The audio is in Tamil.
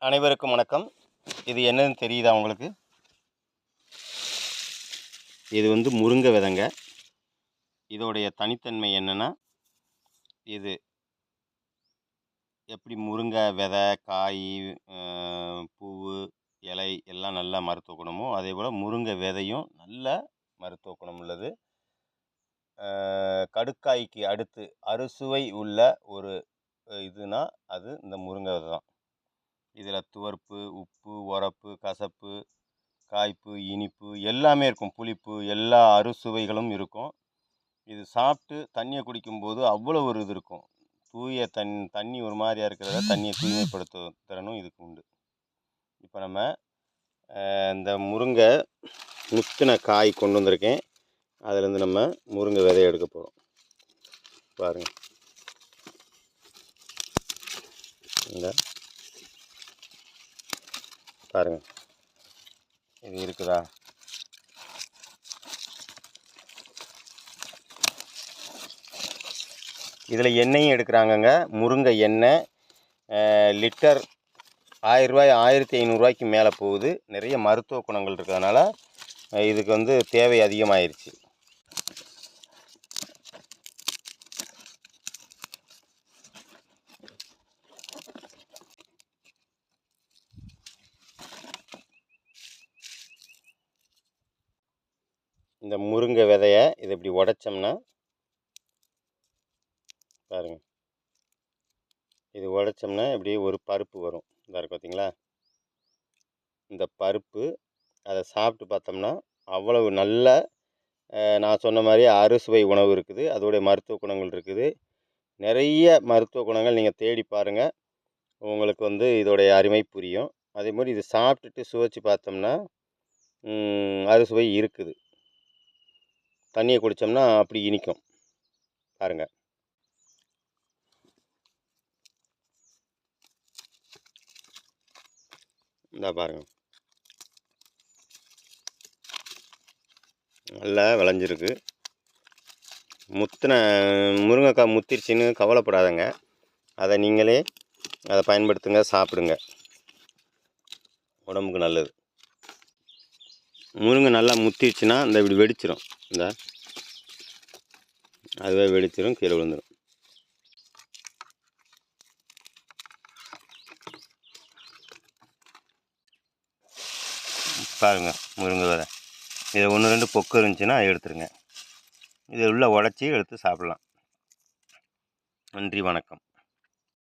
அனைவருக்கும் வணக்கம். இது என்னன்னு தெரியுதா உங்களுக்கு? இது முருங்கை விதைங்க. இதோடைய தனித்தன்மை என்னென்னா, இது எப்படி முருங்கை விதை, காய், பூவு, இலை எல்லாம் நல்லா மருத்துவ குணமோ, அதேபோல் முருங்கை விதையும் நல்ல மருத்துவ குணம் உள்ளது. கடுக்காய்க்கு அடுத்து அறுசுவை உள்ள ஒரு இதுனா அது இந்த முருங்கை விதை தான். இதில் துவர்ப்பு, உப்பு, உரப்பு, கசப்பு, காய்ப்பு, இனிப்பு எல்லாமே இருக்கும். புளிப்பு எல்லா அறுசுவைகளும் இருக்கும். இது சாப்பிட்டு தண்ணியை குடிக்கும்போது அவ்வளோ ஒரு இது இருக்கும். தூய தண்ணி ஒரு மாதிரியாக இருக்கிறத தண்ணியை தூய்மைப்படுத்தும் திறனும் இதுக்கு உண்டு. இப்போ நம்ம இந்த முருங்கை முத்தின காய் கொண்டு வந்திருக்கேன். அதிலேருந்து நம்ம முருங்கை விதையை எடுக்க போகிறோம். பாருங்கள், இந்த பாருங்கள், இது இருக்குதா? இதில் எண்ணெயும் எடுக்கிறாங்கங்க. முருங்கை எண்ணெய் லிட்டர் 1000 ரூபாய் 1500 மேலே போகுது. நிறைய மருத்துவ குணங்கள் இருக்கிறதுனால இதுக்கு தேவை அதிகமாகிருச்சு. இந்த முருங்கை விதையை இதை இப்படி உடைச்சோம்னா பாருங்க, இது உடைச்சோம்னா இப்படி ஒரு பருப்பு வரும். இதாக இருக்கு பார்த்தீங்களா? இந்த பருப்பு அதை சாப்பிட்டு பார்த்தோம்னா அவ்வளவு நல்ல, நான் சொன்ன மாதிரி அறுசுவை உணவு இருக்குது. அதோடைய மருத்துவ குணங்கள் இருக்குது. நிறைய மருத்துவ குணங்கள் நீங்கள் தேடி பாருங்கள், உங்களுக்கு இதோடைய அருமை புரியும். அதே மாதிரி இது சாப்பிட்டுட்டு சுவைச்சு பார்த்தோம்னா அறுசுவை இருக்குது. தண்ணியை குடித்தோம்னா அப்படி இனிக்கும். பாருங்கள், இந்த பாருங்கள், நல்லா விளைஞ்சிருக்கு. முத்தின முருங்கைக்காய் முத்திருச்சின்னு கவலைப்படாதங்க. அதை நீங்களே அதை பயன்படுத்துங்க, சாப்பிடுங்க, உடம்புக்கு நல்லது. முருங்கை நல்லா முத்திருச்சுன்னா இந்த இப்படி வெடிச்சிடும். இந்த அதுவே வெடிச்சிடும், கீழே விழுந்துடும். பாருங்கள், முருங்கை விதை இதை 1-2 பொக்கு இருந்துச்சுன்னா எடுத்துருங்க. இதை உள்ள உடச்சி எடுத்து சாப்பிட்லாம். நன்றி, வணக்கம்.